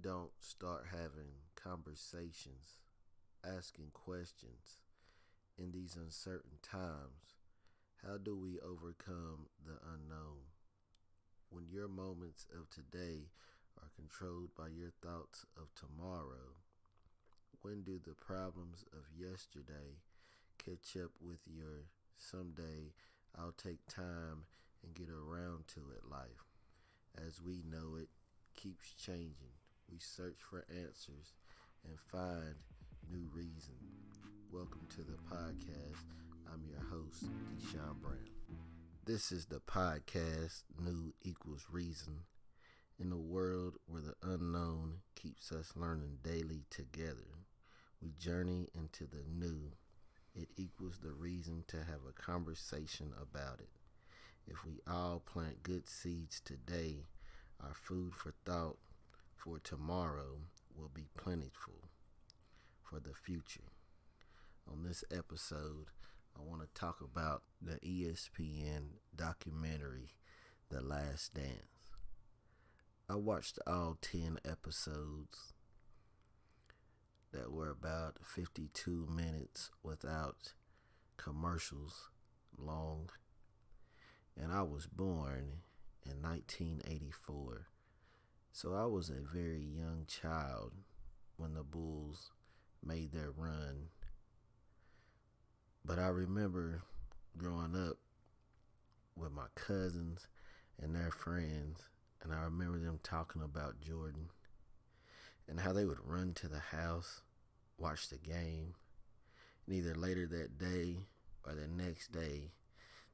don't start having conversations, asking questions in these uncertain times, how do we overcome the unknown? When your moments of today are controlled by your thoughts of tomorrow, when do the problems of yesterday catch up with your someday I'll take time and get around to it life? As we know it keeps changing. We search for answers and find new reason. Welcome to the podcast. I'm your host, Deshaun Brown. This is the podcast, New Equals Reason. In a world where the unknown keeps us learning daily together, we journey into the new. It equals the reason to have a conversation about it. If we all plant good seeds today, our food for thought for tomorrow will be plentiful for the future. On this episode, I want to talk about the ESPN documentary, The Last Dance. I watched all 10 episodes that were about 52 minutes without commercials long. And I was born in 1984. So I was a very young child when the Bulls made their run. But I remember growing up with my cousins and their friends, and I remember them talking about Jordan and how they would run to the house, watch the game, and either later that day or the next day,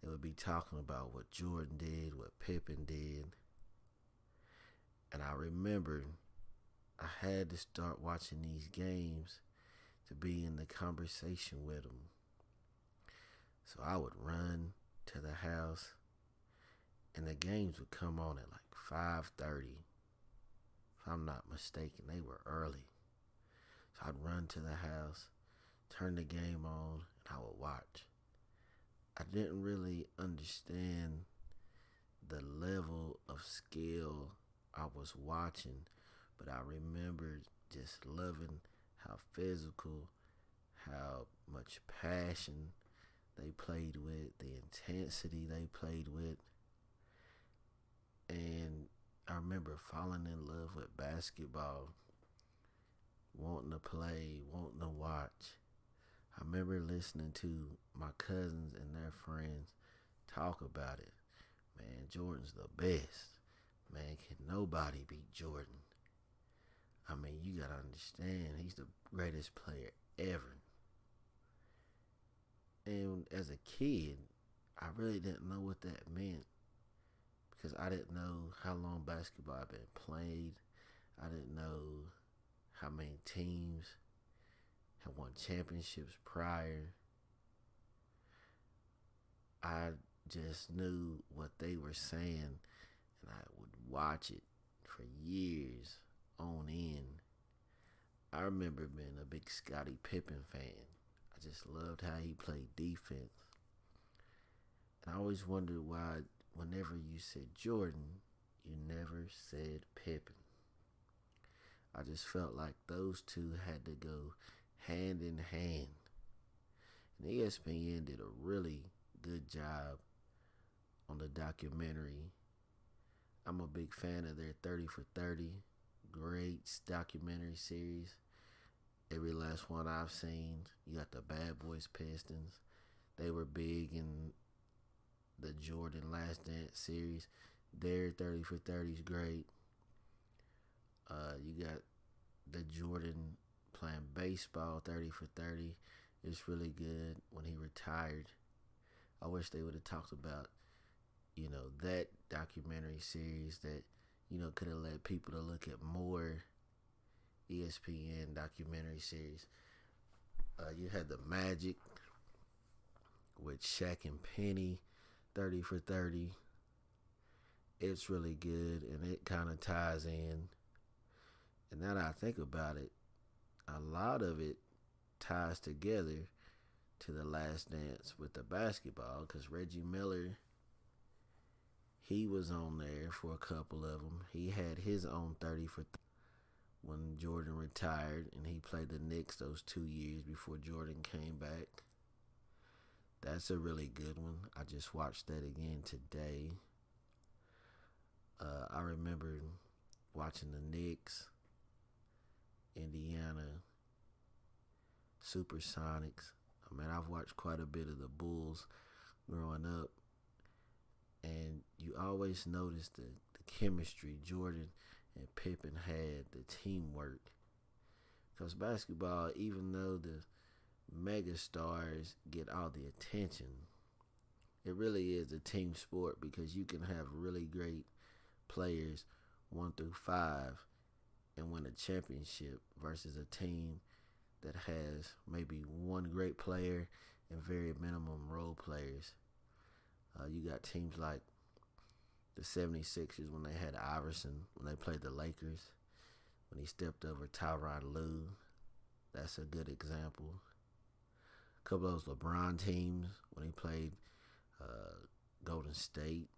they would be talking about what Jordan did, what Pippen did. And I remember I had to start watching these games to be in the conversation with them. So I would run to the house, and the games would come on at like 5:30. If I'm not mistaken, they were early. So I'd run to the house, turn the game on, and I would watch. I didn't really understand the level of skill I was watching, but I remember just loving how physical, how much passion they played with, the intensity they played with. And I remember falling in love with basketball, wanting to play, wanting to watch. I remember listening to my cousins and their friends talk about it. Man, Jordan's the best. Man, can nobody beat Jordan? I mean, you gotta understand, he's the greatest player ever. And as a kid, I really didn't know what that meant because I didn't know how long basketball had been played. I didn't know how many teams had won championships prior. I just knew what they were saying, and I would watch it for years on end. I remember being a big Scottie Pippen fan. I just loved how he played defense. And I always wondered why whenever you said Jordan, you never said Pippen. I just felt like those two had to go hand in hand. And ESPN did a really good job on the documentary. I'm a big fan of their 30 for 30. Great documentary series. Every last one I've seen. You got the Bad Boys Pistons. They were big in the Jordan Last Dance series. Their 30 for 30 is great. You got the Jordan playing baseball 30 for 30. It's really good when he retired. I wish they would have talked about, that documentary series that, could have led people to look at more ESPN documentary series. You had the Magic with Shaq and Penny, 30 for 30. It's really good, and it kind of ties in. And now that I think about it, a lot of it ties together to The Last Dance with the basketball, because Reggie Miller, he was on there for a couple of them. He had his own 30 for 30. when Jordan retired and he played the Knicks those 2 years before Jordan came back. That's a really good one. I just watched that again today. I remember watching the Knicks, Indiana, Supersonics. I've watched quite a bit of the Bulls growing up, and you always notice the chemistry Jordan and Pippen had, the teamwork. Because basketball, even though the mega stars get all the attention, it really is a team sport because you can have really great players 1 through 5 and win a championship versus a team that has maybe one great player and very minimum role players. You got teams like the 76ers when they had Iverson, when they played the Lakers, when he stepped over Tyronn Lue. That's a good example. A couple of those LeBron teams when he played Golden State.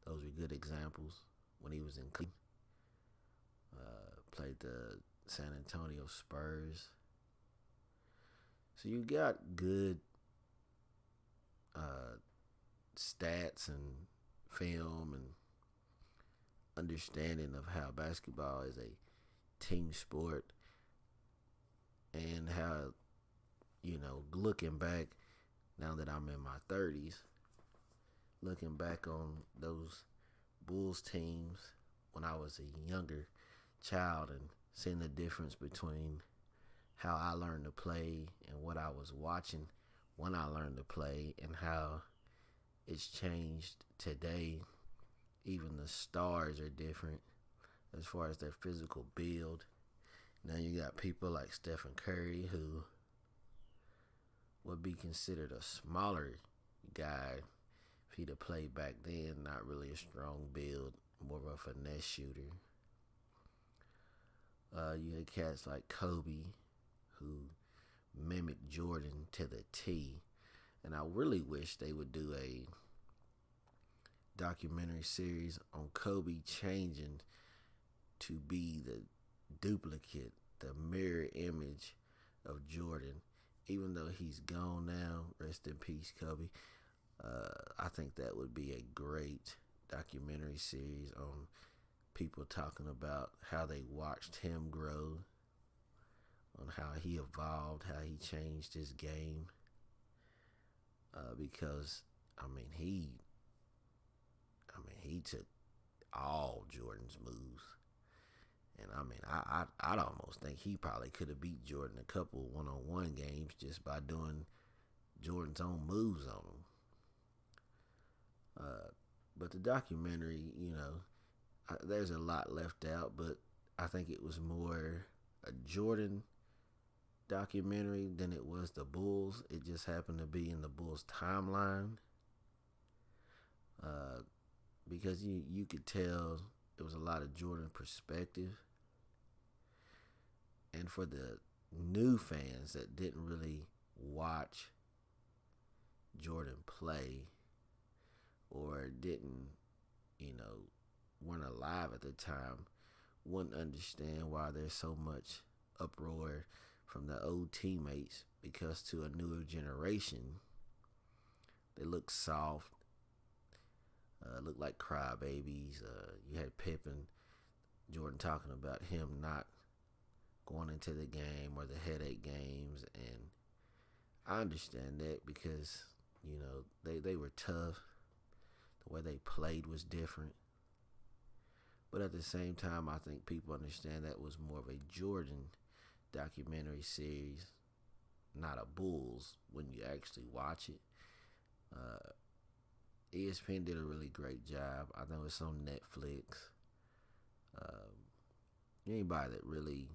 Those are good examples. When he was in Cleveland, played the San Antonio Spurs. So you got good stats and film and understanding of how basketball is a team sport, and how, looking back now that I'm in my 30s, looking back on those Bulls teams when I was a younger child and seeing the difference between how I learned to play and what I was watching when I learned to play, and how it's changed today. Even the stars are different as far as their physical build. Now you got people like Stephen Curry, who would be considered a smaller guy if he'd have played back then. Not really a strong build, more of a finesse shooter. You had cats like Kobe, who mimicked Jordan to the T. And I really wish they would do a documentary series on Kobe changing to be the duplicate, the mirror image of Jordan. Even though he's gone now, rest in peace, Kobe. I think that would be a great documentary series on people talking about how they watched him grow, on how he evolved, how he changed his game. Because he took all Jordan's moves, and I'd almost think he probably could have beat Jordan a couple one-on-one games just by doing Jordan's own moves on him. But the documentary, there's a lot left out, but I think it was more a Jordan documentary than it was the Bulls. It just happened to be in the Bulls timeline, because you could tell it was a lot of Jordan perspective. And for the new fans that didn't really watch Jordan play, or didn't, weren't alive at the time, wouldn't understand why there's so much uproar from the old teammates, because to a newer generation, they look soft, look like crybabies. You had Pippen, Jordan talking about him not going into the game or the headache games, and I understand that because, they were tough. The way they played was different. But at the same time, I think people understand that was more of a Jordan documentary series, not a Bulls, when you actually watch it. ESPN did a really great job. I know it's on Netflix. Anybody that really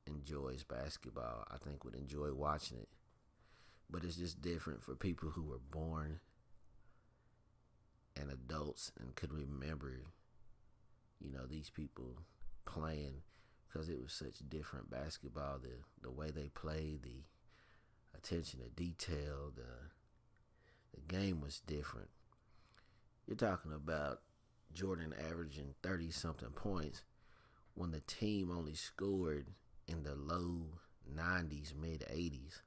enjoys basketball, I think, would enjoy watching it. But it's just different for people who were born and adults and could remember, these people playing, because it was such different basketball. The way they played, the attention to detail, the game was different. You're talking about Jordan averaging 30-something points when the team only scored in the low 90s, mid 80s.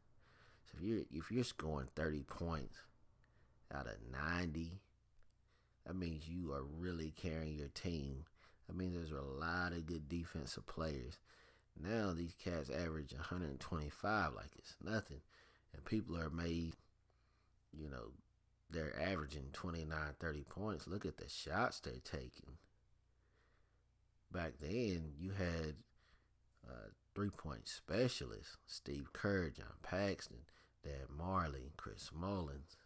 So if you're scoring 30 points out of 90, that means you are really carrying your team. That means there's a lot of good defensive players. Now these cats average 125 like it's nothing. And people are made, you know, they're averaging 29, 30 points. Look at the shots they're taking. Back then, you had 3-point specialists: Steve Kerr, John Paxson, Dan Marley, Chris Mullins.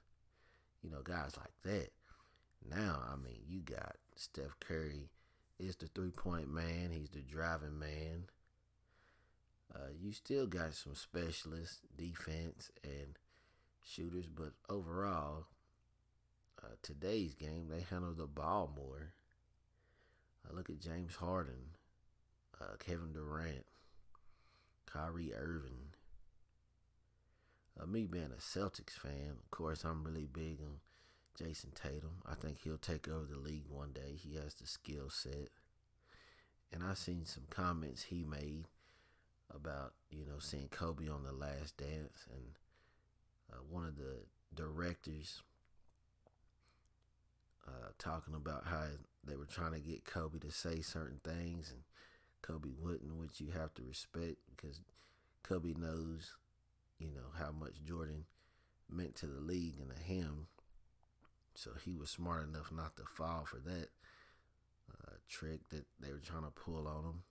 Guys like that. Now, you got Steph Curry is the 3-point man. He's the driving man. You still got some specialists, defense, and shooters, but overall, today's game, they handle the ball more. Look at James Harden, Kevin Durant, Kyrie Irving. Me being a Celtics fan, of course, I'm really big on Jason Tatum. I think he'll take over the league one day. He has the skill set. And I seen some comments he made about, seeing Kobe on The Last Dance. And one of the directors talking about how they were trying to get Kobe to say certain things, and Kobe wouldn't, which you have to respect because Kobe knows, how much Jordan meant to the league and to him. So he was smart enough not to fall for that trick that they were trying to pull on him.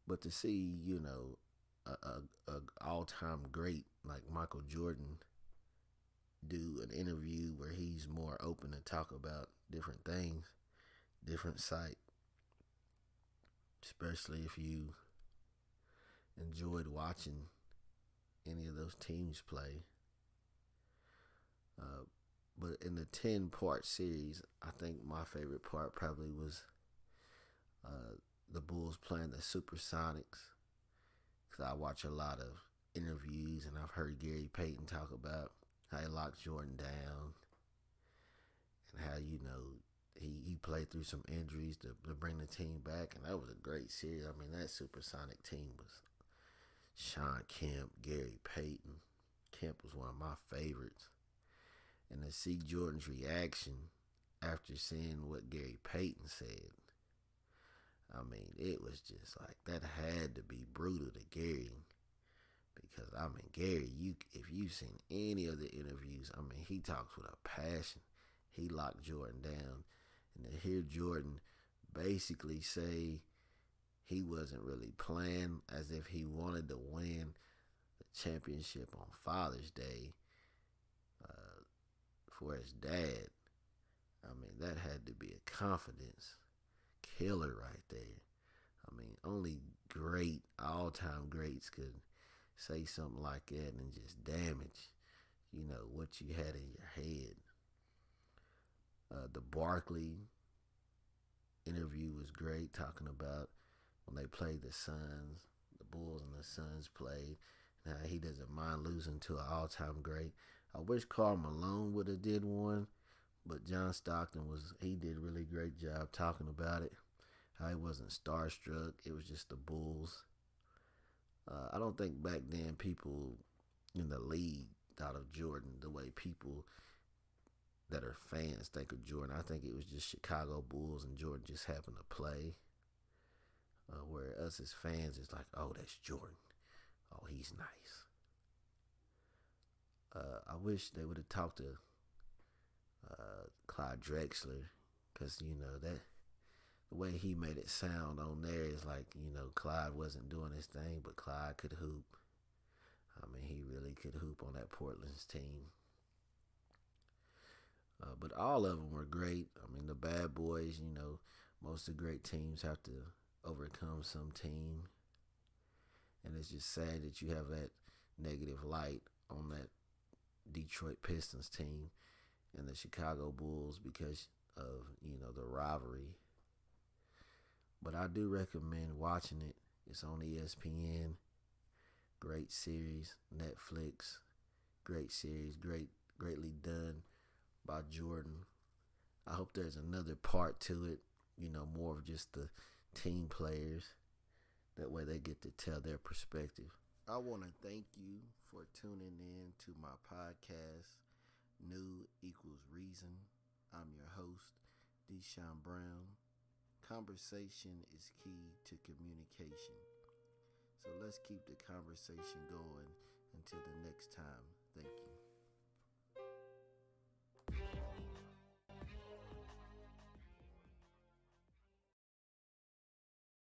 But to see, a all-time great like Michael Jordan do an interview where he's more open to talk about different things, different sight, especially if you enjoyed watching any of those teams play. But in the 10-part series, I think my favorite part probably was the Bulls playing the Supersonics, because I watch a lot of interviews and I've heard Gary Payton talk about how he locked Jordan down and how, he played through some injuries to bring the team back, and that was a great series. That Supersonic team was Shawn Kemp, Gary Payton. Kemp was one of my favorites. And to see Jordan's reaction after seeing what Gary Payton said, it was just like, that had to be brutal to Gary. Because, Gary, if you've seen any of the interviews, he talks with a passion. He locked Jordan down. And to hear Jordan basically say he wasn't really playing, as if he wanted to win the championship on Father's Day for his dad, that had to be a confidence killer right there. Only great, all-time greats could say something like that and just damage, what you had in your head. The Barkley interview was great, talking about when they played the Suns, the Bulls and the Suns played, and how he doesn't mind losing to an all-time great. I wish Karl Malone would have did one, but John Stockton he did a really great job talking about it. How he wasn't starstruck. It was just the Bulls. I don't think back then people in the league thought of Jordan the way people that are fans think of Jordan. I think it was just Chicago Bulls and Jordan just happened to play. Where us as fans, it's like, oh, that's Jordan. Oh, he's nice. I wish they would have talked to Clyde Drexler, because, that the way he made it sound on there is like, Clyde wasn't doing his thing, but Clyde could hoop. He really could hoop on that Portland's team. But all of them were great. The bad boys, most of the great teams have to overcome some team. And it's just sad that you have that negative light on that Detroit Pistons team and the Chicago Bulls because of, the rivalry. But I do recommend watching it. It's on ESPN. Great series. Netflix. Great series. Greatly done by Jordan. I hope there's another part to it. More of just the team players. That way they get to tell their perspective. I want to thank you for tuning in to my podcast, New Equals Reason. I'm your host, Deshaun Brown. Conversation is key to communication. So let's keep the conversation going until the next time. Thank you.